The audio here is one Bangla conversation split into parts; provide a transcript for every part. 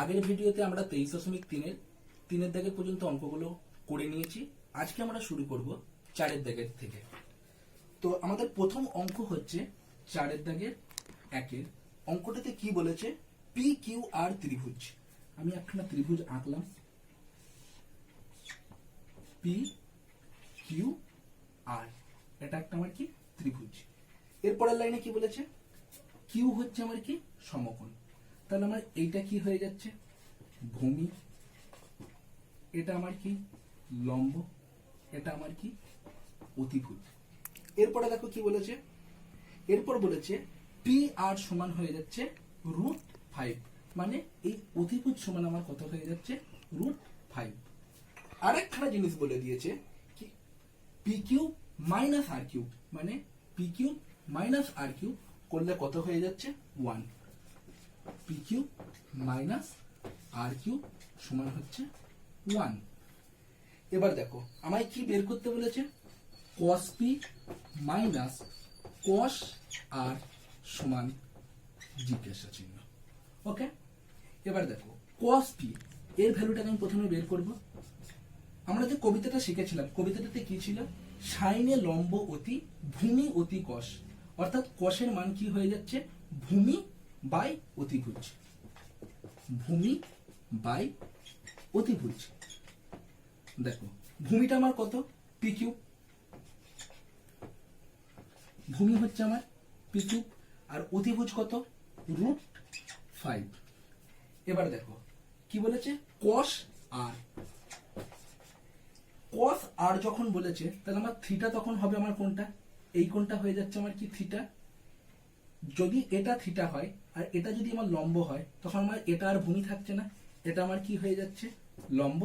আগের ভিডিওতে আমরা 23.3-এর দাগের পর্যন্ত অঙ্কগুলো করে নিয়েছি। আজকে আমরা শুরু করব 4-এর দাগের থেকে। তো আমাদের প্রথম অঙ্ক হচ্ছে 4-এর দাগের 1-এর অঙ্কটাতে কি বলেছে, পি কিউ আর ত্রিভুজ। আমি একখানা ত্রিভুজ আঁকলাম, পি কিউ আর, এটা একটা আমার কি ত্রিভুজ। এরপরের লাইনে কি বলেছে, কিউ হচ্ছে আমার কি সমকোণ। তাহলে আমার এইটা কি হয়ে যাচ্ছে ভূমি, এটা আমার কি লম্ব, এটা আমার কি অতিভুজ। এরপরে দেখো কি বলেছে, এরপর বলেছে পি আর সমান হয়ে যাচ্ছে √5, মানে এই অতিভুজ সমান আমার কত হয়ে যাচ্ছে √5। আরেকখানা জিনিস বলে দিয়েছে কি পি কিউ মাইনাস আর কিউ, মানে পি কিউ মাইনাস আর কিউ করলে কত হয়ে যাচ্ছে 1। পি কিউ মাইনাস আর কিউ সমান হচ্ছে 1। এবার দেখো আমায় কি বের করতে বলেছে, cos পি মাইনাস cos আর সমান জিজ্ঞাসা চিহ্ন। ওকে, এবার দেখো cos পি এর ভ্যালুটাকে আমি প্রথমে বের করব। আমরা যে কবিতাটা শিখেছিলাম, কবিতাটাতে কি ছিল, সাইনে লম্ব অতি ভূমি অতি কষ, অর্থাৎ কষের মান কি হয়ে যাচ্ছে ভূমি বাই অতিভুজ, ভূমি বাই অতিভুজ। দেখো ভূমিটা আমার কত পি কিউ, ভূমি হচ্ছে আমার পি কিউ, আর অতিভুজ কত √5। এবার দেখো কি বলেছে কস আর, কস আর যখন বলেছে তাহলে আমার থিটা তখন হবে আমার কোনটা, এই কোনটা হয়ে যাচ্ছে আমার কি থিটা। যদি এটা থিটা হয় আর এটা যদি আমার লম্ব হয় তখন আমার এটা আর ভূমি থাকছে না, এটা আমার কি হয়ে যাচ্ছে লম্ব,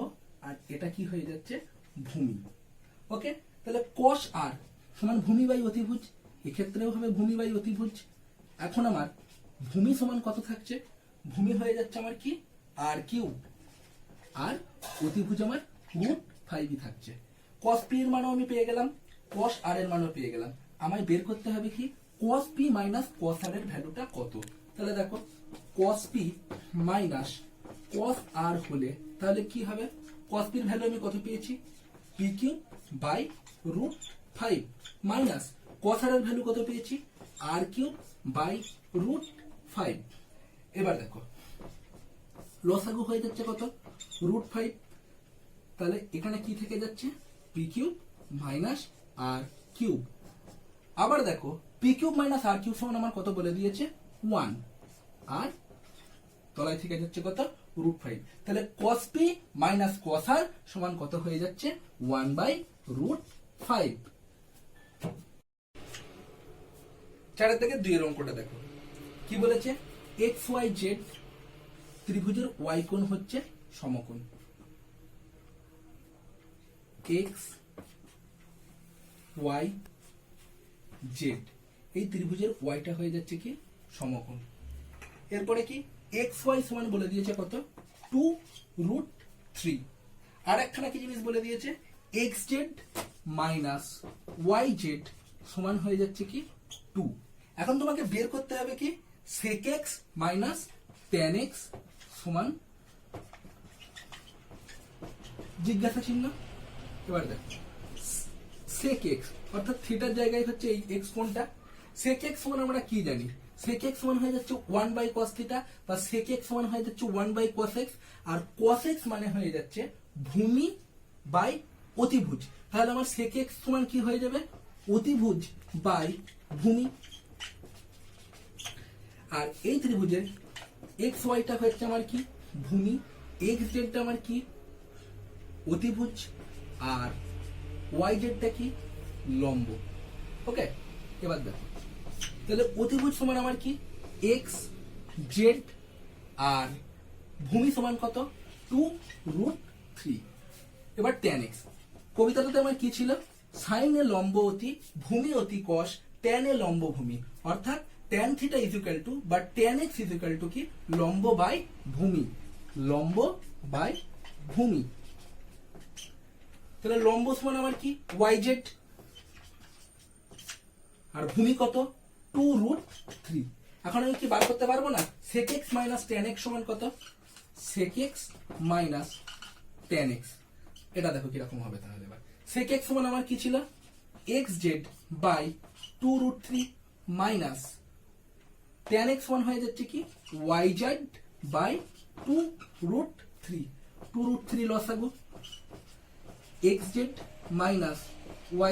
আর এটা কি হয়ে যাচ্ছে ভূমি। ওকে, তাহলে কস আর সমান ভূমি বাই অতিভুজ, এক্ষেত্রেও হবে ভূমি বাই অতিভুজ। এখন আমার ভূমি সমান কত থাকছে, ভূমি হয়ে যাচ্ছে আমার কি আর কিউ, আর অতিভুজ আমার √5 থাকছে। কস পি এর মানও আমি পেয়ে গেলাম, কস আর এর মানও পেয়ে গেলাম। আমায় বের করতে হবে কি cos p minus cos r এর ভ্যালুটা কত। তাহলে দেখো cos p minus cos r হলে তাহলে কি হবে, cos p এর ভ্যালু আমি কত পেয়েছি pq by √5 minus cos r এর ভ্যালু কত পেয়েছি r3 বাই √5। এবার দেখো লসাগু হয়ে যাচ্ছে কত √5, তাহলে এখানে কি থেকে যাচ্ছে pq মাইনাস r3। আবার দেখো পি কিউব মাইনাস আর কিউব সমান আমার কত বলে দিয়েছে 1, আর তলায় থেকে যাচ্ছে কত √5। তাহলে cos p minus cos r সমান কত হয়ে যাচ্ছে 1/√5। 4 থেকে 2 এর অঙ্কটা দেখো কি বলেছে, এক্স ওয়াই জেড ত্রিভুজের y কোণ হচ্ছে সমকোণ, এক্স ওয়াই জেড এই ত্রিভুজের ওয়াইটা হয়ে যাচ্ছে কি সমকোণ। এরপরে কি এক্স ওয়াই সমান বলে দিয়েছে কত 2√3। আর একখানা কি জিনিস বলে দিয়েছে, X Z minus Y Z সমান হয়ে যাচ্ছে কি 2। এখন তোমাকে বের করতে হবে কি sec x minus tan x সমান জিজ্ঞাসা চিহ্ন। এবার দেখো sec x অর্থাৎ থিটার জায়গায় হচ্ছে এই x কোণটা, sec x সমান আমরা কি জানি, sec x সমান হয়ে যাচ্ছে 1/cos থিটা, বা sec x সমান হয়ে যাচ্ছে 1/cos x, আর cos x মানে হয়ে যাচ্ছে ভূমি বাই অতিভুজ। তাহলে আমার sec x সমান কি হয়ে যাবে অতিভুজ বাই ভূমি। আর এই ত্রিভুজের x y টা হচ্ছে আমার কি ভূমি, x z টা আমার কি অতিভুজ, আর y z টা কি লম্ব। ওকে, এবার দেখো তাহলে অতিভুজ সমান আমার কি x z, আর ভূমি সমান কত 2√3। এবার tan x, কবিতাটাতে আমার কি ছিল, সাইনে লম্ব অতি ভূমি অতি কষ tan এ লম্ব ভূমি, অর্থাৎ tan theta is equal two বা tan x is equal two কি লম্ব বাই ভূমি, লম্ব বাই ভূমি। তাহলে লম্ব সমান আমার কি yz, আর ভূমি কত 2√3। এখন আমি কি বার করতে পারবো না sec x minus tan x সমান কত sec x minus tan x। এটা দেখো কিরকম হবে তাহলে। এবার sec x সমান আমার কি ছিল, xz by 2√3 minus tan x সমান হয়ে যাচ্ছে কি yz বাই 2√3। 2√3 লসাগু xz মাইনাস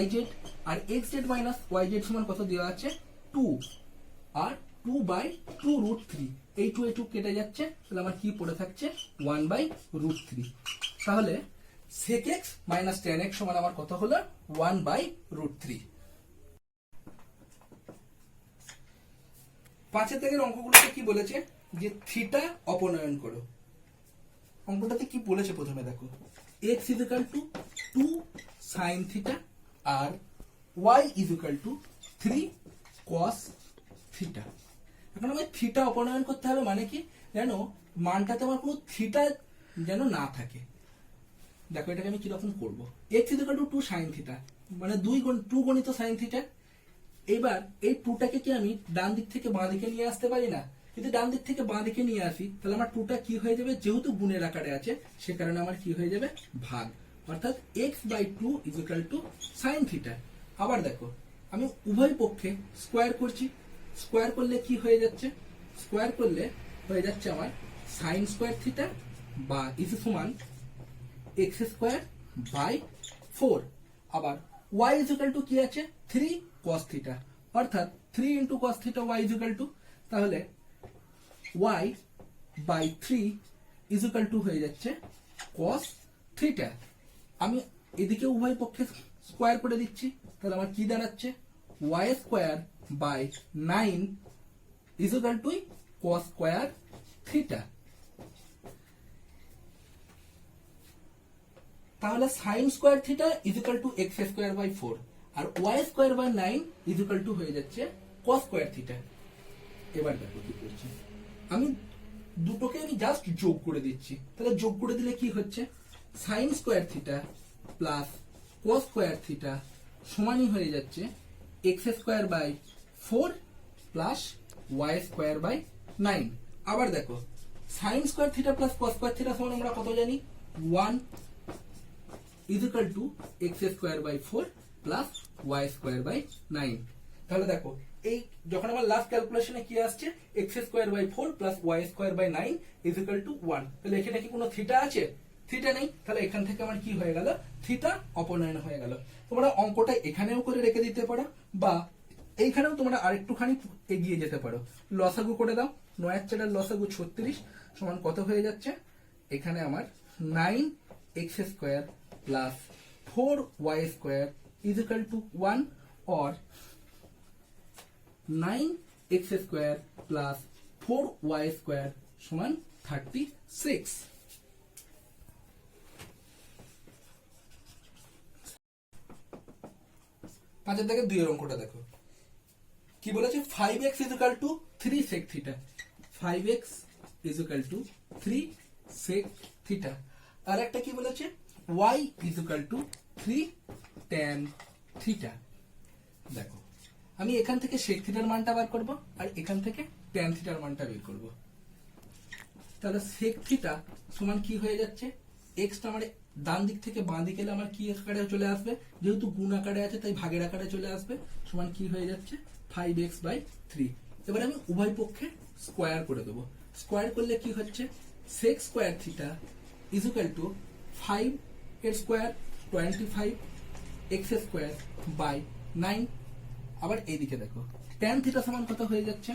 yz, আর xz মাইনাস yz সমান কত দেওয়া আছে 2, আর 2/2√3। এই 2 এই 2 কেটে যাচ্ছে, তাহলে আমার কি পড়ে থাকছে 1/√3। তাহলে sec x minus tan x সমান আমার কত হলো 1/√3। 5 থেকে অঙ্কগুলোতে কি বলেছে যে থিটা অপনয়ন করো। অঙ্কটাতে কি বলেছে প্রথমে দেখো, x = 2 sin থিটা আর y = 3 cos থিটা। এখন আমায় থিটা অপনয়ন করতে হবে, মানে কি যেন মানটাতে আমার কোনো থিটা যেন না থাকে। দেখো এটাকে আমি কিরকম করবো, x = 2 sin থিটা মানে 2 গণিত sin থিটা। এবার এই 2টাকে কি আমি ডান দিক থেকে বাঁ দিকে নিয়ে আসতে পারি না? যদি ডান দিক থেকে বাঁ দিকে নিয়ে আসি তাহলে আমার 2টা কি হয়ে যাবে, যেহেতু গুণের আকারে আছে সে কারণে আমার কি হয়ে যাবে ভাগ, অর্থাৎ x/2 = sin থিটা। আবার দেখো আমি উভয় পক্ষে স্কোয়ার করছি, স্কোয়ার করলে কি হয়ে যাচ্ছে, স্কোয়ার করলে হয়ে যাচ্ছে আমার sin স্কোয়ার থিটা বা ইজ সমান x²/4। আবার y = কি আছে 3 cos থিটা, অর্থাৎ 3 × cos থিটা y = তাহলে y/3 = হয়ে যাচ্ছে cos থিটা। আমি এদিকে উভয় পক্ষে স্কোয়ার করে দিচ্ছি, তাহলে আমার কি দাঁড়াচ্ছে y²/9 = cos স্কোয়ার থিটা। তাহলে sin স্কোয়ার থিটা = x²/4 আর y²/9 = হয়ে যাচ্ছে cos স্কোয়ার থিটা। এবার দেখো কি করছি, আমি দুটোকে আমি জাস্ট যোগ করে দিচ্ছি। তাহলে যোগ করে দিলে কি হচ্ছে, sin square theta plus cos square theta সমানই হয়ে যাচ্ছে x²/4 প্লাস y²/9। আবার দেখো sin square theta plus cos square theta সমান আমরা কত জানি 1 = x²/4 প্লাস y²/9। তাহলে দেখো এই যখন আমার লাস্ট ক্যালকুলেশনে কি আসছে x²/4 প্লাস y²/9 = 1, তাহলে এখানে কি কোনো থিটা আছে? থিটা নেই, তাহলে এখান থেকে আমার কি হয়ে গেল থিটা অপনয়ন হয়ে গেল। তোমরা অঙ্কটা এখানেও করে রেখে দিতে পারো বা এইখানেও তোমরা আরেকটুখানি এগিয়ে যেতে পারো। লসাগু করে দাও, 9 এর 4 লসাগু 36 সমান কত হয়ে যাচ্ছে, এখানে আমার 9x² প্লাস 4y² = 1 और 9x² প্লাস 4y² সমান 36। পাঁচের থেকে 2 এর অঙ্কটা দেখো কি বলেছে, 5x = 3 sec theta. 5x = 3 sec theta. আর একটা কি বলেছে y = 3 tan থিটা। দেখো আমি এখান থেকে sec থিটার মানটা বার করব আর এখান থেকে tan থিটার মানটা বের করব। তাহলে sec থিটা সমান কি হয়ে যাচ্ছে, x টা আমার ডান দিক থেকে বাঁ দিকে এলে আমার কি আকারে চলে আসবে, যেহেতু গুণ আকারে আছে তাই ভাগের আকারে চলে আসবে, সমান কি হয়ে যাচ্ছে 5x/3। এবার আমি উভয় পক্ষে স্কোয়ার করে দেবো। স্কোয়ার করলে কি হচ্ছে sec স্কোয়ার থিটা = 5 এর স্কোয়ার 25 x²/9। আবার এইদিকে দেখো tan থিটা সমান কত হয়ে যাচ্ছে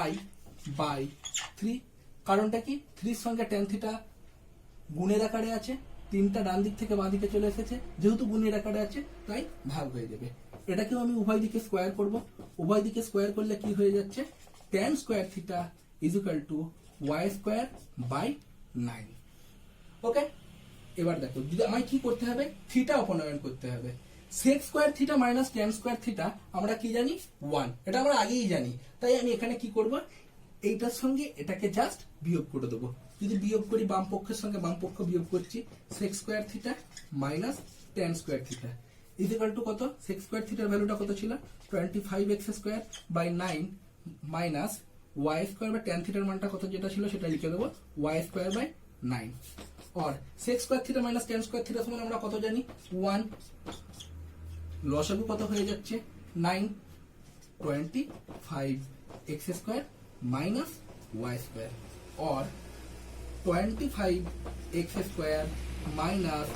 y/3। কারণটা কি, 3 এর সঙ্গে tan থিটা গুণের আকারে আছে, 3টা ডান দিক থেকে বাঁ দিকে চলে এসেছে, যেহেতু গুণের আকারে আছে তাই ভাগ হয়ে যাবে। এটাকেও আমি উভয় দিকে স্কোয়ার করব, উভয় দিকে স্কোয়ার করলে কি হয়ে যাচ্ছে tan স্কোয়ার থিটা = y²/9। ওকে, এবার দেখো যদি আমায় কি করতে হবে, থিটা অপনয়ন করতে হবে। sec square theta minus tan square theta আমরা কি জানি 1, এটা আমরা আগেই জানি, তাই আমি এখানে কি করব, এইটার সঙ্গে এটাকে জাস্ট বিয়োগ করে দেবো। যদি বিয়োগ করি বাম পক্ষের সঙ্গে বাম পক্ষ বিয়োগ করছি, sec square theta minus tan square theta = কত, sec স্কোয়ার থিটার ভ্যালুটা কত ছিল 25x² / 9 minus Y square by tan থিটার মানটা কত যেটা ছিল সেটা লিখে দেবো ওয়াই স্কোয়ার বাই 9 और sec square theta minus tan square theta সমান আমরা কত জানি 1 লসাগু কত হয়ে যাচ্ছে 9 25 x square minus y square और 25 x square minus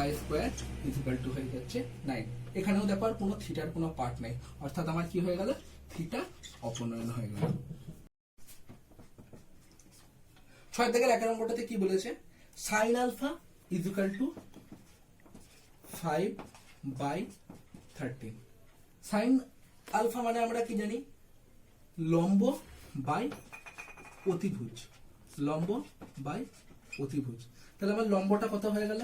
y square equal to হয়ে যাচ্ছে 9 এখানেও দেখো আর কোনো থিটার কোনো পার্ট নাই অর্থাৎ আমার কি হয়ে গেল থিটা অপনয়ন হয়ে গেল 6 থেকে 1 নম্বরটাতে কি বলেছে sin alpha is equal to 5/13 sin alpha মানে আমরা কি জানি লম্ব বাই অতিভুজ লম্ব বাই অতিভুজ তাহলে আমার লম্বটা কত হয়ে গেল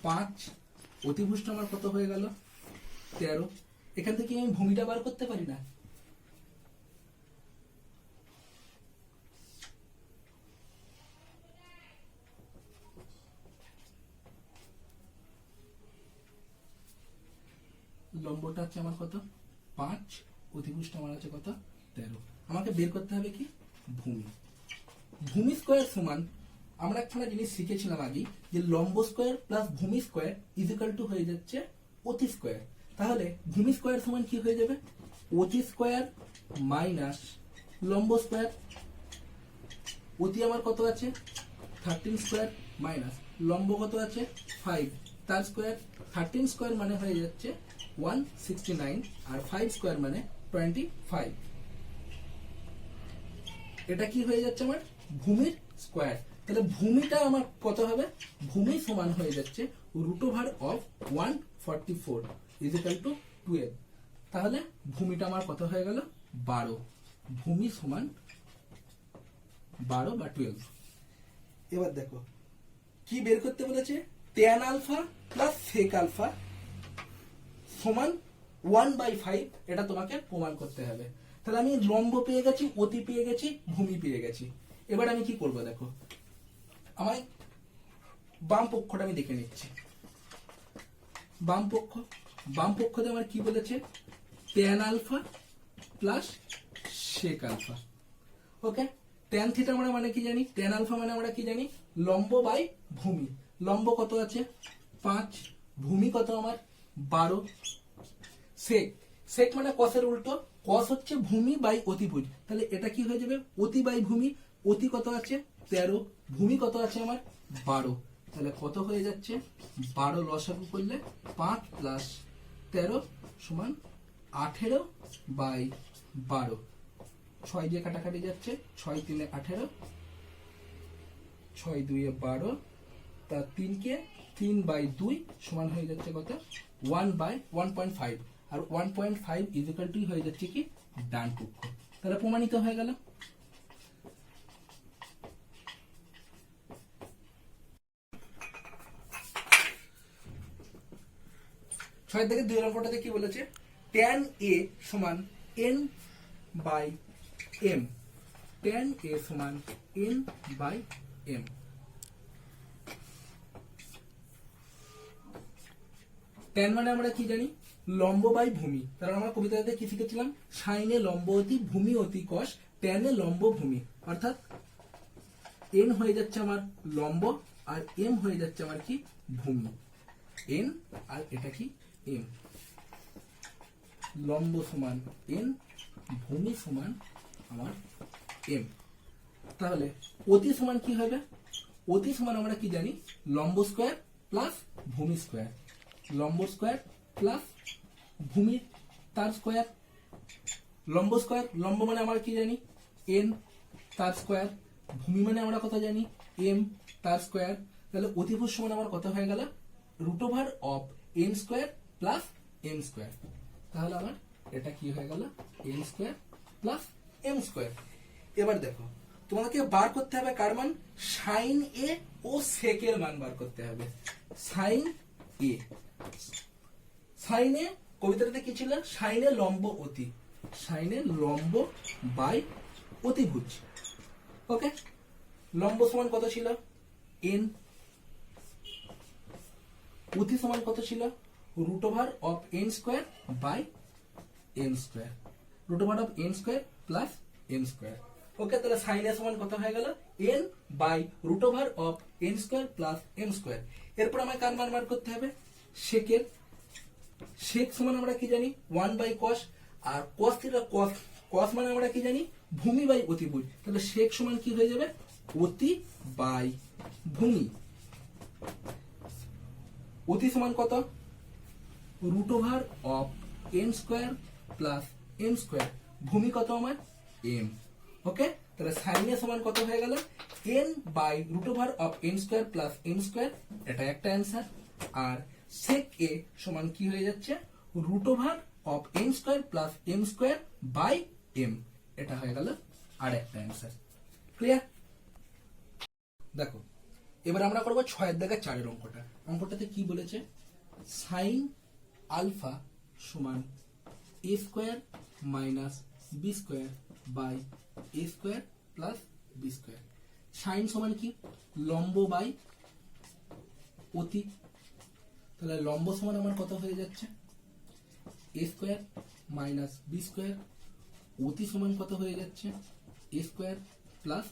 5 অতিভুজটা আমার কত হয়ে গেল 13 এখান থেকে আমি ভূমিটা বার করতে পারি না লম্বটা হচ্ছে আমার কত 5 অতিভুজটা আমার আছে কত 13 আমাকে বের করতে হবে কি ভূমি ভূমি স্কয়ার সমান আমরা একটা জিনিস শিখেছিলাম আগে যে লম্ব স্কয়ার প্লাস ভূমি স্কয়ার ইজ ইকুয়াল টু হয়ে যাচ্ছে অতি স্কয়ার তাহলে ভূমি স্কয়ার সমান কি হয়ে যাবে অতি স্কয়ার মাইনাস লম্ব স্কয়ার অতি আমার কত আছে 13 স্কয়ার মাইনাস লম্ব কত আছে 5 তার স্কয়ার 13 স্কয়ার মানে হয়ে যাচ্ছে 169 আর 5 স্কয়ার মানে 25 এটা কি হয়ে যাচ্ছে আমার ভূমির স্কয়ার তাহলে ভূমিটা আমার কত হবে ভূমি সমান হয়ে যাচ্ছে root over of 144 is equal to 12 তাহলে ভূমিটা আমার কত হয়ে গেল 12 ভূমি সমান 12 বা 12 এবার দেখো কি বের করতে বলেছে tan alpha plus sec alpha সমান 1/5 এটা তোমাকে প্রমাণ করতে হবে তাহলে আমি লম্ব পেয়ে গেছি অতি পেয়ে গেছি ভূমি পেয়ে গেছি এবার আমি কি করব দেখো আমার বাম পক্ষটা আমি দেখে নিচ্ছি বাম পক্ষতে আমার কি বলেছে tan alpha plus sec alpha okay tan theta আমরা মানে কি জানি tan আলফা মানে আমরা কি জানি লম্ব বাই ভূমি লম্ব কত আছে 5 ভূমি কত আমার 12 sec মানে cos এর উল্টো cos হচ্ছে ভূমি বাই অতিভুজ তাহলে এটা কি হয়ে যাবে অতি বাই ভূমি অতি কত আছে 13 ভূমি কত আছে আমার 12 তাহলে কত হয়ে যাচ্ছে 12 লসাগু করলে 5 প্লাস 13 সমান 18/12 6 দিয়ে কাটাকাটি যাচ্ছে 6 3 18 6 2 12 তার 3 কে 3/2 সমান হয়ে যাচ্ছে কত 1/1.5 আর 1.5 ইজ ইকুয়াল টু হয়ে যাচ্ছে কি ডান পক্ষ তাহলে প্রমাণিত হয়ে গেল ছয় থেকে 2 নম্বরটাতে কি বলেছে tan a সমান n/m tan a সমান n/m tan মানে আমরা কি জানি লম্ব বাই ভূমি কারণ আমরা কবিতাতে কি শিখেছিলাম সাইনে লম্ব অতি ভূমি অতি কষ tan এ লম্ব ভূমি অর্থাৎ n হয়ে যাচ্ছে আমার লম্ব আর m হয়ে যাচ্ছে আমার কি ভূমি n আর এটা কি m লম্ব সমান n ভূমি সমান আমার m তাহলে অতি সমান কি হবে অতি সমান আমরা কি জানি লম্ব স্কয়ার প্লাস ভূমি স্কয়ার লম্ব স্কয়ার প্লাস ভূমি তার স্কয়ার লম্ব স্কয়ার লম্ব মানে আমরা কি জানি n তার স্কয়ার ভূমি মানে আমরা কত জানি m তার স্কয়ার তাহলে অতিভুজ সমান আমার কত হয়ে গেল root over of n square plus m square তাহলে আমার এটা কি হয়ে গেল n square plus m square এবার দেখো তোমাদেরকে বার করতে হবে কার মান sin a ও sec এর মান বার করতে হবে sin a sin a কবিতাটাতে কি ছিল sin এ লম্ব অতি sin এ লম্ব বাই অতিভুজ ওকে লম্ব সমান কত ছিল n অতি সমান কত ছিল root over of n square by m square root over of n square plus M square. Okay, তাহলে সাইন এ সমান কত হয়ে গেল N by root over of N square plus M square. এরপর আমায় কার মান বার করতে হবে সেকের। সেক সমান আমরা কি জানি 1 by cos, R cos theta cos, কস মানে আমরা কি জানি ভূমি বাই অতিভুজ। তাহলে সেক সমান কি হয়ে যাবে অতি বাই ভূমি। অতি সমান কত root over of N square plus M square, ভূমি কত আমার এম। ওকে, তাহলে সাইন এ সমান কত হয়ে গেল N by root over of N square plus M square, এটা একটা অ্যান্সার। আর সেক এ সমান কি হয়ে যাচ্ছে root over of N square plus M square by M, এটা হয়ে গেল আর একটা অ্যান্সার। ক্লিয়ার? দেখো এবার আমরা করবো 6 দাগের 4 অঙ্কটা। অঙ্কটাতে কি বলেছে সাইন আলফা সমান a square minus B square by A square plus b square. Sine সমান কি লম্ব বাই অতি, তাহলে লম্ব সমান আমার কত হয়ে যাচ্ছে এ স্কোয়ার মাইনাস বি স্কোয়ার, অতি সমান কত হয়ে যাচ্ছে এ স্কোয়ার প্লাস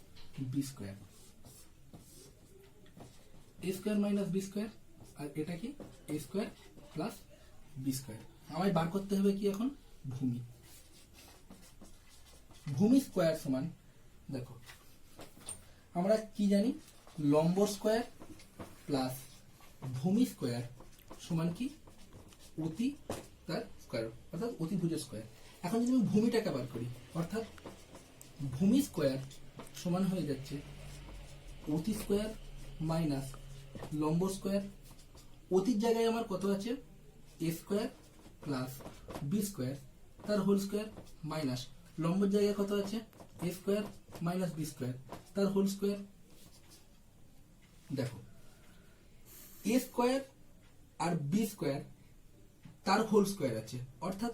বি স্কোয়ার। এ স্কোয়ার মাইনাস বি স্কোয়ার, আর এটা কি a square plus b square. আমায় বার করতে হবে কি এখন ভূমি। ভূমি স্কোয়ার সমান দেখো আমরা কি জানি লম্ব স্কোয়ার প্লাস ভূমি স্কোয়ার সমান কি অতি তার স্কোয়ার, অর্থাৎ অতিভুজের স্কোয়ার। এখন যদি আমি ভূমিটাকে বার করি, অর্থাৎ ভূমি স্কোয়ার সমান হয়ে যাচ্ছে অতি স্কোয়ার মাইনাস লম্ব স্কোয়ার। অতির জায়গায় আমার কত আছে a square plus b square তার হোল স্কোয়ার মাইনাস লম্বের জায়গায় কত আছে a square minus B square তার হোল স্কোয়ার। দেখো এ স্কোয়ার আর বি স্কোয়ার তার হোল স্কোয়ার আছে, অর্থাৎ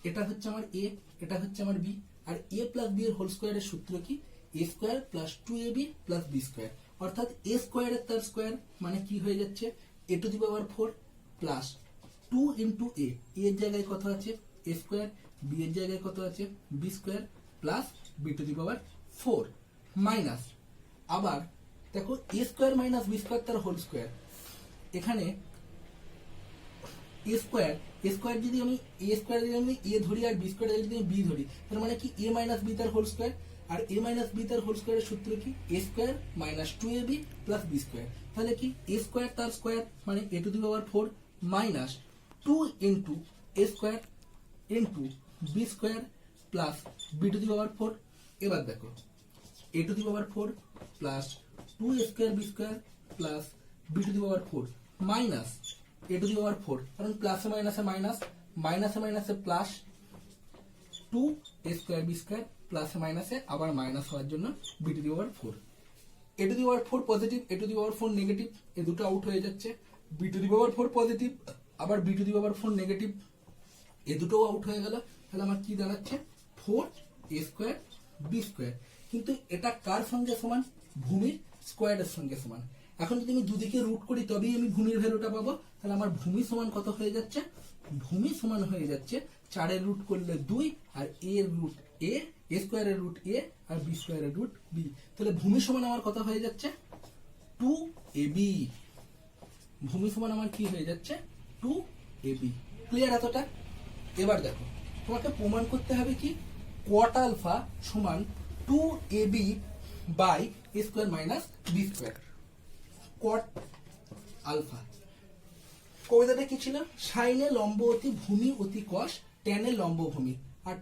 এটা হচ্ছে আমার এ, এটা হচ্ছে আমার বি, আর এ প্লাস বি এর হোল স্কোয়ারের সূত্র কি a square plus 2ab plus b square, অর্থাৎ এ স্কোয়ারের তার স্কোয়ার মানে কি হয়ে যাচ্ছে a to the power 4 plus 2 into a, এর জায়গায় কত আছে এ স্কোয়ার, বি এর জায়গায় কত আছে B square plus B to the power 4 minus আবার দেখো এ স্কোয়ার মাইনাস বি স্কোয়ার তার হোল স্কোয়ার। এখানে এ স্কোয়ার যদি আমি এ স্কোয়ার যদি আমি এ ধরি আর বি স্কোয়ার যদি আমি বি ধরি, তার মানে কি এ মাইনাস বি তার হোল স্কোয়ার, আর এ মাইনাস বি তার হোল স্কোয়ারের সূত্র কি a square minus 2ab plus b square. তাহলে কি এ স্কোয়ার তার স্কোয়ার মানে a to the power 4 minus 2 into a square into b square plus B to the power 4। এবার দেখো a to the power 4 plus 2 square b square plus B to the power 4 minus a to the power 4, কারণ প্লাসে মাইনাসে মাইনাস, মাইনাসে মাইনাসে plus 2 a square b square প্লাসে মাইনাসে আবার মাইনাস হওয়ার জন্য b to the power 4। A to the power 4 positive, a to the power 4 negative, এ দুটো আউট হয়ে যাচ্ছে। B to the power 4 positive আবার b to the power 4 negative, এ দুটো আউট হয়ে গেল। তাহলে আমার কি দাঁড়াচ্ছে 4 এ স্কোয়ার বি স্কোয়ার, কিন্তু এটা কার সঙ্গে সমান ভূমির স্কোয়ারের সঙ্গে সমান। এখন যদি আমি দুদিকে রুট করি তবেই আমি ভূমির ভ্যালুটা পাবো। তাহলে আমার ভূমি সমান কত হয়ে যাচ্ছে ভূমি সমান হয়ে যাচ্ছে 4 এর রুট করলে 2 আর এ এর রুট এ, এ স্কোয়ারের রুট এ আর বি স্কোয়ারের রুট বি। তাহলে ভূমি সমান আমার কত হয়ে যাচ্ছে 2ab। ভূমি সমান আমার কি হয়ে যাচ্ছে 2ab। ক্লিয়ার এতটা? এবার দেখো তোমাকে প্রমাণ করতে হবে কি cot আলফা সমান 2ab by A square minus B square. cot alpha কবিতাটা কি ছিল সাইনে লম্ব অতি ভূমি অতি কস ট্যানে লম্ব ভূমি, আর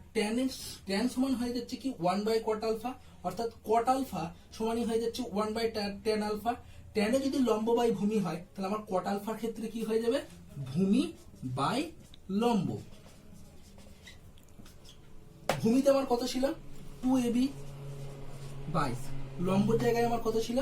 ট্যান সমান হয়ে যাচ্ছে কি 1 বাই cot আলফা, অর্থাৎ cot আলফা সমানই হয়ে যাচ্ছে 1 বাই ট্যান আলফা। ট্যানে যদি লম্ব বাই ভূমি হয় তাহলে আমার cot আলফার ক্ষেত্রে কি হয়ে যাবে ভূমি বাই লম্ব। ভূমিতে আমার কত ছিল 2ab বাই লম্বর জায়গায় আমার কত ছিল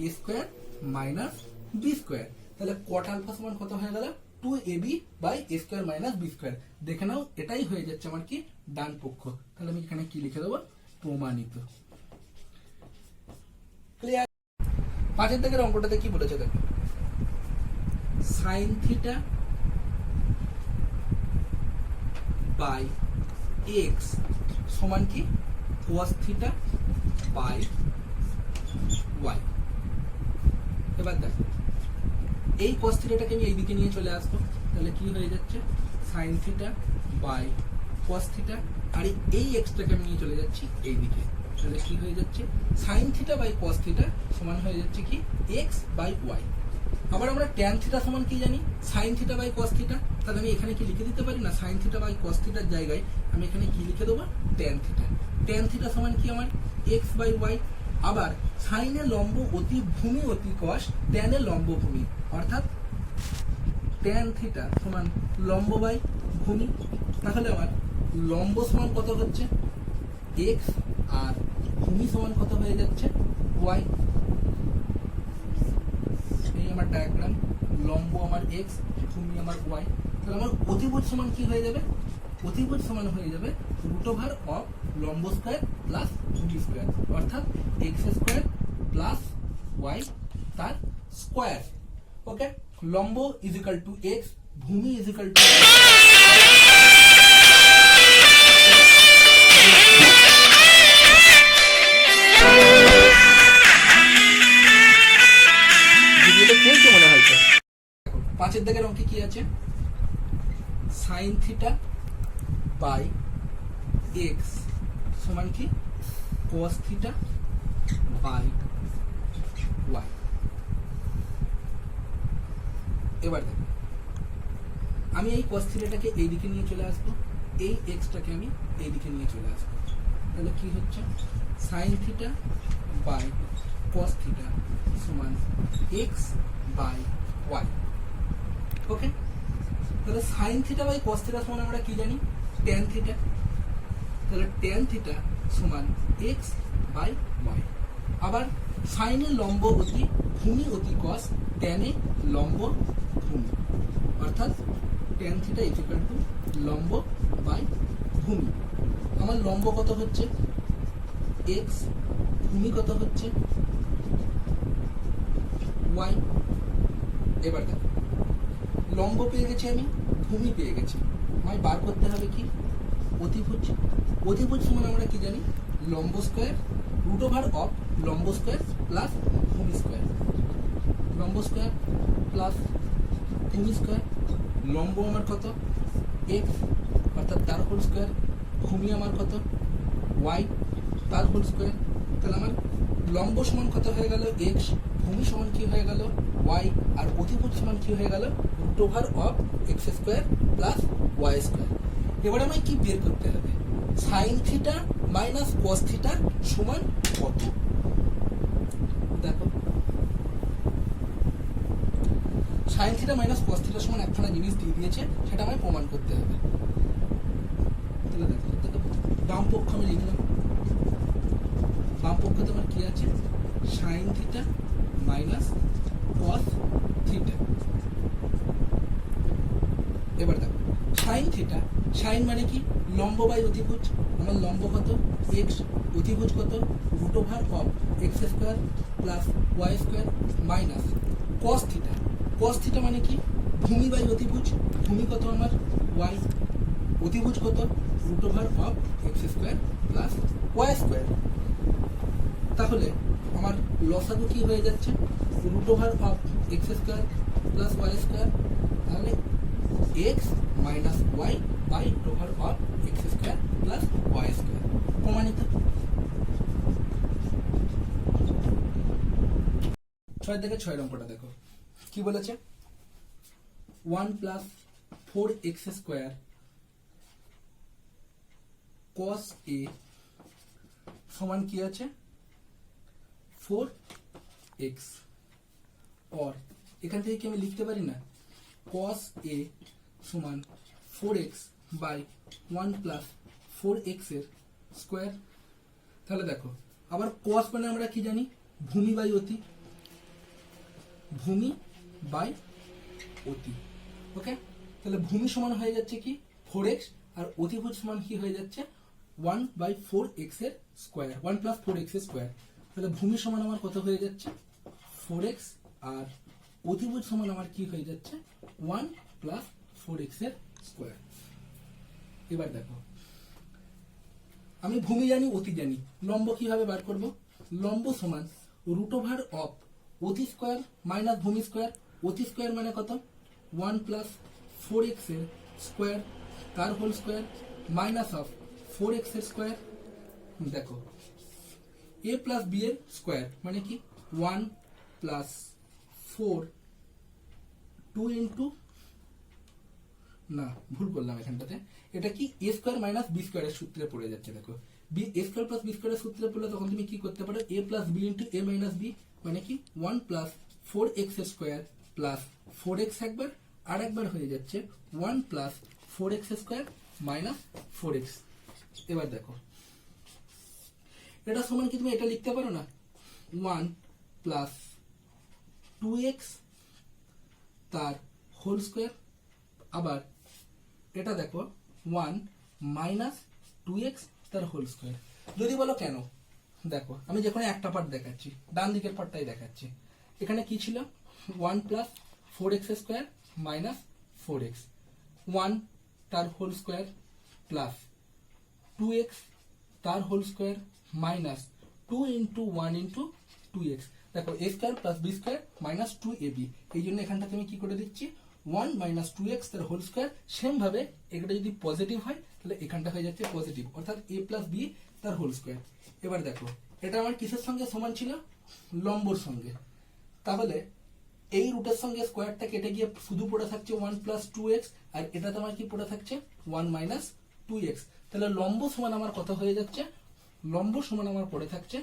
a square minus B square. তাহলে cot আলফা সমান কত হয়ে গেল 2ab by a square minus B square. দেখে নাও এটাই হয়ে যাচ্ছে আমার কি ডান পক্ষ। তাহলে আমি এখানে কি লিখে দেবো প্রমাণিত। ক্লিয়ার? 5 দাগের অঙ্কটাতে কি বলেছে দেখো সাইন থিটা বাই এক্স সমান কি cos থিটা বাই ওয়াই। এবার দেখো এই cos থিটাটাকে আমি এইদিকে নিয়ে চলে আসবো, তাহলে কি হয়ে যাচ্ছে sin theta by cos theta, আর এই এক্সটাকে আমি নিয়ে চলে যাচ্ছি এইদিকে, তাহলে কি হয়ে যাচ্ছে sin theta by cos theta সমান হয়ে যাচ্ছে কি x বাই ওয়াই। আবার আমরা tan থিটা সমান কি জানি sin theta by cos theta, তাহলে আমি এখানে কি লিখে দিতে পারি না sin থিটা বাই cos থিটার জায়গায় আমি এখানে কি লিখে দেবো tan থিটা। tan থিটা সমান কি আমার x বাই ওয়াই। আবার sin এর লম্ব অতি ভূমি অতি cos tan এর লম্ব ভূমি, অর্থাৎ tan থিটা সমান লম্ব বাই ভূমি। তাহলে আমার লম্ব সমান কত হচ্ছে x আর ভূমি সমান কত হয়ে যাচ্ছে y। এই আমার ডায়াগ্রাম, লম্ব আমার x, ভূমি আমার y। তাহলে আমার অতিভুজ সমান কি হয়ে যাবে, অতিভুজ সমান হয়ে যাবে রুট ওভার অফ লম্ব স্কয়ার প্লাস ভূমি স্কয়ার, অর্থাৎ x স্কয়ার প্লাস y তার স্কয়ার। ওকে, লম্ব ইজ ইকুয়াল টু x, ভূমি ইজ ইকুয়াল টু মনে হয়েছে। পাঁচের দাগের অঙ্কে কি আছে sin থিটা বাই x সমান কি cos থিটা বাই y। এবার দেখো আমি এই cos থিটাটাকে এইদিকে নিয়ে চলে আসবো, এই এক্সটাকে আমি এইদিকে নিয়ে চলে আসবো, তাহলে কি হচ্ছে sin theta by cos theta সমান x বাই y। ওকে, তাহলে sin theta by cos theta সমান আমরা কি জানি tan থিটা, তাহলে tan থিটা সমান x বাই y। আবার sin এর লম্ব অতি ভূমি অতি cos tan এ লম্ব ভূমি, অর্থাৎ tan theta is equal two লম্ব বাই ভূমি। আমার লম্ব কত হচ্ছে x, ভূমি কত হচ্ছে y। এবার দেখো লম্ব পেয়ে গেছি আমি, ভূমি পেয়ে গেছি, আমায় বার করতে হবে কি অতিভুজ। অতিভুজ সমান আমরা কি জানি লম্ব স্কয়ার রুট ওভার অফ লম্ব স্কয়ার প্লাস ভূমি স্কয়ার, লম্ব স্কয়ার প্লাস ভূমি স্কয়ার। লম্ব আমার কত x, অর্থাৎ তার হোল স্কয়ার, ভূমি আমার কত y তার হোল স্কয়ার। তাহলে আমার লম্ব সমান কত হয়ে গেল x, ভূমি সমান কি হয়ে গেল y, আর অতিভুজ সমান কি হয়ে গেল root over of x square plus Y square. এবার আমায় কি বের করতে হবে sin theta minus cos theta সমান কত। দেখো sin theta minus cos theta সমান একখানা জিনিস দিয়ে দিয়েছে, সেটা আমায় প্রমাণ করতে হবে। তাহলে দেখো বাম পক্ষ আমি লিখলাম, বাম পক্ষে তোমার কি আছে sin theta minus cos theta. এবার দেখো sin থিটা, sin মানে কি লম্ব বাই অতিভুজ, আমার লম্ব কত x, অতিভুজ কত root over of x square plus Y square minus cos theta. cos theta মানে কি ভূমি বাই অতিভুজ, ভূমি কত আমার y, অতিভুজ কত root over of x square plus Y square. তাহলে আমার লসাগু কি হয়ে যাচ্ছে root over of x square plus Y square, তাহলে x minus y by root over of x square plus Y square. প্রমাণিত। 6 থেকে 6 অঙ্কটা দেখো কি বলেছে 1 plus 4x square cos a সমান কি আছে 4x, और এখান থেকে কি আমি লিখতে পারি না cos a সমান 4x বাই 1 প্লাস 4x এর স্কয়ার। তাহলে দেখো আবার cos মানে আমরা কি জানি ভূমি বাই অতি, ভূমি বাই অতি। ওকে, তাহলে ভূমি সমান হয়ে যাচ্ছে কি 4x, আর অতিভুজ সমান কি হয়ে যাচ্ছে 1 বাই 4x এর স্কয়ার, 1 প্লাস 4x এর স্কয়ার। তাহলে ভূমি সমান আমার কত হয়ে যাচ্ছে 4x, আর অতিভুজ সমান আমার কি হয়ে যাচ্ছে 1 প্লাস 4x এর স্কয়ার। এবার দেখো আমি ভূমি জানি, অতি জানি, লম্ব কিভাবে বার করব? লম্ব সমান রুট ওভার অফ অতি স্কোয়ার মাইনাস ভূমি স্কোয়ার। অতি স্কোয়ার মানে কত? 1 প্লাস 4x এর স্কোয়ার তার whole square minus of 4x এর স্কোয়ার। দেখো a প্লাস b এর স্কোয়ার মানে কি 1 প্লাস 4 2 ইন্টু, না ভুল করলাম এখানটাতে, এটা কি a স্কোয়ার মাইনাস b স্কোয়ারের সূত্রে পড়ে যাচ্ছে। দেখো B a square plus b স্কোয়ারের সূত্রে পড়লে তখন তুমি কি করতে পারো, a plus b into a minus b মানে কি 1 প্লাস 4x এর স্কোয়ার প্লাস 4x একবার, আর একবার হয়ে যাচ্ছে 1 plus 4x square minus 4x। এবার দেখো এটা সমান কি তুমি এটা লিখতে পারো না, 1 প্লাস 2x তার হোল স্কোয়ার, আবার এটা দেখো 1 মাইনাস 2x তার হোল স্কোয়ার। যদি বলো কেন, দেখো আমি যেখানে একটা পার্ট দেখাচ্ছি, ডান দিকের পার্টটাই দেখাচ্ছি। এখানে কি ছিল 1 plus 4x square minus 4x, 1 তার হোল স্কোয়ার প্লাস 2x তার whole square minus 2 into 1 into 2x। দেখো a square plus b square minus 2ab, এই জন্য এখানটা তুমি কি করে দিচ্ছি 1 মাইনাস 2x তার হোল স্কোয়ার। সেম ভাবে এটা যদি পজিটিভ হয় তাহলে এখানটা হয়ে যাচ্ছে পজিটিভ, অর্থাৎ a প্লাস b তার হোল স্কোয়ার। এবার দেখো এটা আমার কিসের সঙ্গে সমান ছিল, লম্বর সঙ্গে। তাহলে এই রুটের সঙ্গে স্কোয়ারটা কেটে গিয়ে শুধু পড়ে থাকছে 1 প্লাস 2x, আর এটা তোমার কি পড়ে থাকছে 1 মাইনাস 2x। তাহলে লম্ব সমান আমার কত হয়ে যাচ্ছে, লম্ব সমান আমার পড়ে থাকছে,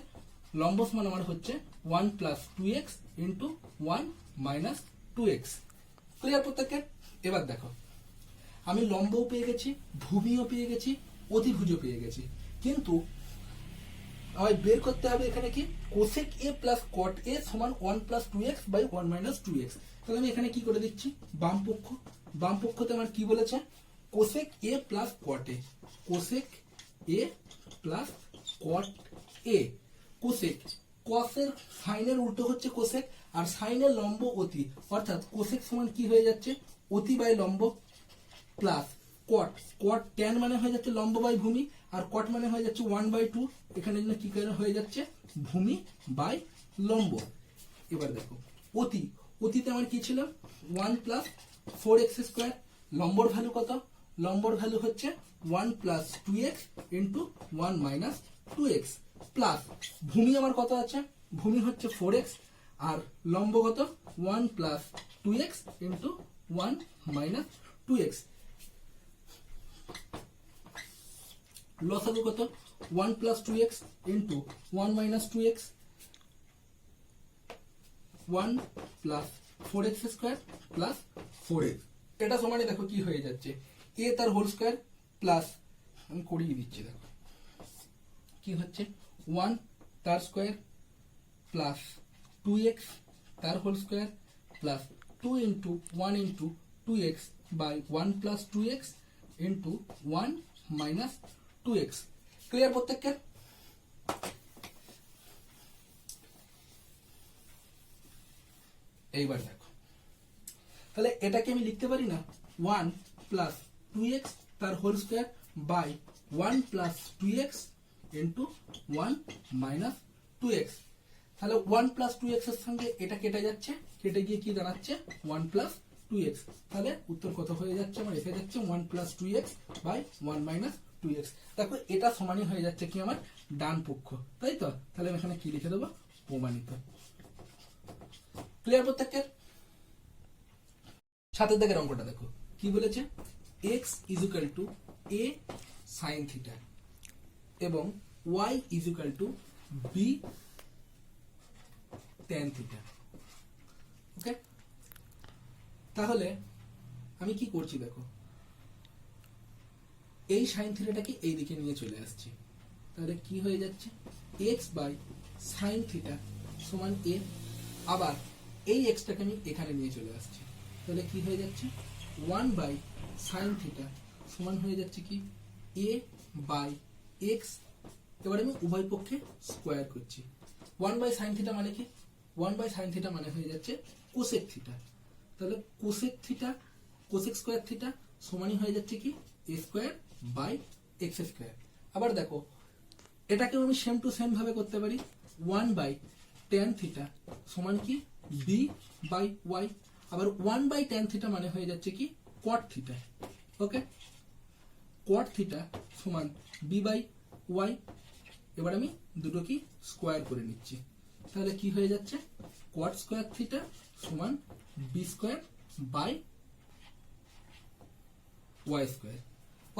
লম্ব সমান আমার হচ্ছে 1 plus 2x into 1 minus 2x। Clear প্রত্যেকের? এবার দেখো আমি লম্বও পেয়ে গেছি, ভূমিও পেয়ে গেছি, অতিভুজও পেয়ে গেছি, কিন্তু আমায় বের করতে হবে এখানে কি cosec a plus cot a সমান 1 plus 2x by 1 minus 2x। তাহলে আমি এখানে কি করে দিচ্ছি, বাম পক্ষতে আমার কি বলেছে, cosec a plus cot a, cosec a plus cot a। Cosec, কসের সাইনের উল্টো হচ্ছে কোসেক, আর সাইনের লম্ব অতি, অর্থাৎ কোসেক সমান কি হয়ে যাচ্ছে অতি বাই লম্ব প্লাস কট, কট ট্যান মানে হয়ে যাচ্ছে লম্ব বাই ভূমি, আর কট মানে হয়ে যাচ্ছে 1/2, এখানে জন্য কি করে হয়ে যাচ্ছে ভূমি বাই লম্ব। এবার দেখো অতি, অতিতে আমার কি ছিল 1 plus 4x square, number value কত, লম্বর ভ্যালু হচ্ছে 1 plus 2x into 1 minus 2x plus ভূমি আমার কত আছে, ভূমি হচ্ছে 4x, আর লম্ব কত 1 plus 2x into 1 minus 2x। লসাগু কত 1 plus 2x into 1 minus 2x, 1 plus 4x square plus 4x। এটা সমানে দেখো কি হয়ে যাচ্ছে a তার হোল স্কোয়ার প্লাস, আমি করিয়ে দিচ্ছি, দেখো কি হচ্ছে 1 তার স্কোয়ার প্লাস 2x তার whole square plus 2 into 1 into 2x by 1 plus 2x into 1 minus 2x। Clear প্রত্যেককে? এইবার দেখো তাহলে এটাকে আমি লিখতে পারি না 1 প্লাস 2x তার whole square by 1 plus 2x into 1 minus 2x। তাহলে 1 প্লাস 2x এর সঙ্গে এটা কেটে যাচ্ছে, কেটে গিয়ে কি দাঁড়াচ্ছে 1 প্লাস 2x। তাহলে উত্তর কত হয়ে যাচ্ছে আমার, এসে যাচ্ছে 1 plus 2x by 1 minus 2x। দেখো এটা সমানই হয়ে যাচ্ছে কি আমার ডান পক্ষ, তাই তো? তাহলে আমি এখানে কি লিখে দেবো, প্রমাণিত। ক্লিয়ার প্রত্যেকের? সাতের দিকের অঙ্কটা দেখো কি বলেছে, x equal to a sine theta এবং y equal to b tan theta. Okay, তাহলে আমি কি করছি দেখো, এই সাইন থিটাটাকে এই দিকে নিয়ে চলে আসছি, তাহলে কি হয়ে যাচ্ছে x বাই সাইন থিটা সমান a, আবার এই এক্সটাকে আমি এখানে নিয়ে চলে আসছি, তাহলে কি হয়ে যাচ্ছে 1 বাই সাইন থিটা সমান হয়ে যাচ্ছে কি a বাই x। এবার আমি উভয় পক্ষে স্কোয়ার করছি। 1 বাই সাইন থিটা মানে কি, 1 বাই সাইন থিটা মানে হয়ে যাচ্ছে কোসেক থিটা, তাহলে cosec theta cosec square theta সমানই হয়ে যাচ্ছে কি a square by x square. আবার দেখো এটাকেও আমি সেম টু সেম ভাবে করতে পারি, 1/tan থিটা সমান কি b/y, আবার 1/tan থিটা মানে হয়ে যাচ্ছে কি cot থিটা। ওকে, cot থিটা সমান b/y। এবার আমি দুটো কি স্কোয়ার করে নিচ্ছি, তাহলে কি হয়ে যাচ্ছে cot স্কোয়ার থিটা সমান b square by y square.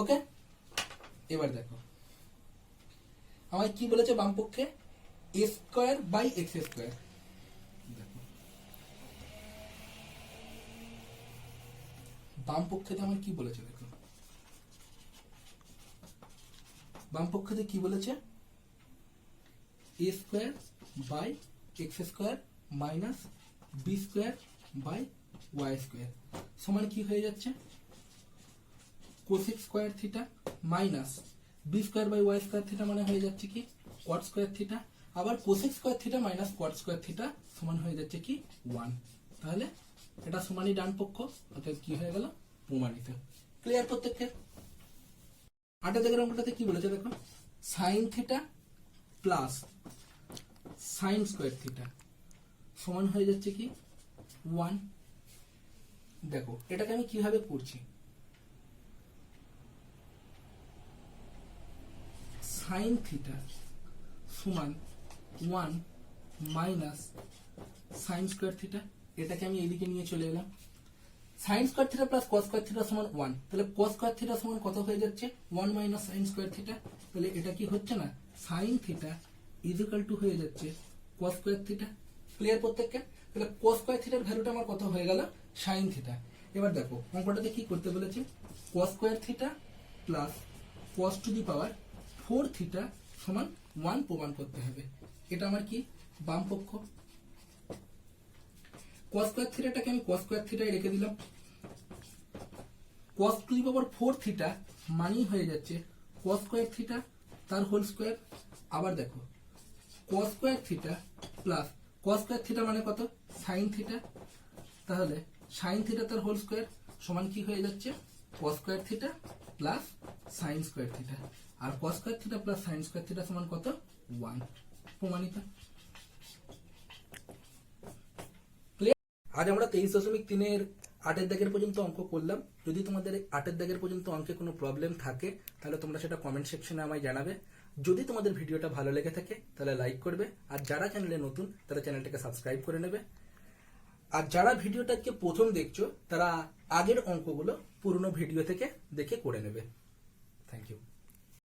Okay, এবার দেখো আমায় কি বলেছে বাম পক্ষে a square by x square. দেখো বাম পক্ষেতে আমার কি বলেছে, দেখো বাম পক্ষেতে কি বলেছে a square by x square minus B square by Y square সমান কি হয়ে যাচ্ছে cosec square theta minus B square by Y square theta মানে হয়ে যাচ্ছে কি কট স্কোয়ার থিটা, আবার cosec square theta minus cot square theta সমান হয়ে যাচ্ছে কি 1। তাহলে এটা সমানই ডান পক্ষ, অর্থাৎ কি হয়ে গেল প্রমাণিত। ক্লিয়ার প্রত্যেককে? 8 দাগের অঙ্কটাতে কি বলেছে দেখো, sine theta plus sine square theta সমান হয়ে যাচ্ছে কি 1। দেখো এটাকে আমি কিভাবে করছি, সাইন থিটা সমান 1 মাইনাস সাইন স্কোয়ার থিটা, এটাকে আমি এইদিকে নিয়ে চলে এলাম। Sign square theta plus cos square theta সমান 1, তাহলে কস স্কোয়ার থিটা সমান কত হয়ে যাচ্ছে 1 মাইনাস সাইন স্কোয়ার থিটা, তাহলে এটা কি হচ্ছে না sine theta is equal two হয়ে যাচ্ছে কস স্কোয়ার থিটা। ক্লিয়ার প্রত্যেককে? তাহলে কস স্কোয়ার থিটার ভ্যালুটা আমার কত হয়ে গেল সাইন থিটা। এবার দেখো অঙ্কটাতে কি করতে বলেছে, কস square theta plus cos two the power 4 theta সমান 1 প্রমাণ করতে হবে। এটা আমার কি বাম পক্ষ। কস স্কোয়ার থিটাটাকে আমি কস স্কোয়ার থিটায় রেখে দিলাম, কস টু দি পাওয়ার 4 থিটা মানেই হয়ে যাচ্ছে কস স্কোয়ার থিটা তার হোল স্কোয়ার। আবার দেখো cos square theta plus cos square theta মানে কত সাইন থিটা, তাহলে সাইন থিটা তার হোল স্কোয়ার সমান কি হয়ে যাচ্ছে cos square theta plus sine square theta, আর cos square theta plus sine square theta সমান কত 1। প্রমাণিত। আজ আমরা 23.3 8 দাগের পর্যন্ত অঙ্ক করলাম। যদি তোমাদের 8 দাগের পর্যন্ত অঙ্কে কোনো প্রবলেম থাকে তাহলে তোমরা সেটা কমেন্ট সেকশনে আমায় জানাবে। যদি তোমাদের ভিডিওটা ভালো লেগে থাকে তাহলে লাইক করবে, আর যারা চ্যানেলে নতুন তারা চ্যানেলটাকে সাবস্ক্রাইব করে নেবে, আর যারা ভিডিওটাকে প্রথম দেখছো তারা আগের অঙ্কগুলো পুরনো ভিডিও থেকে দেখে করে নেবে। Thank you.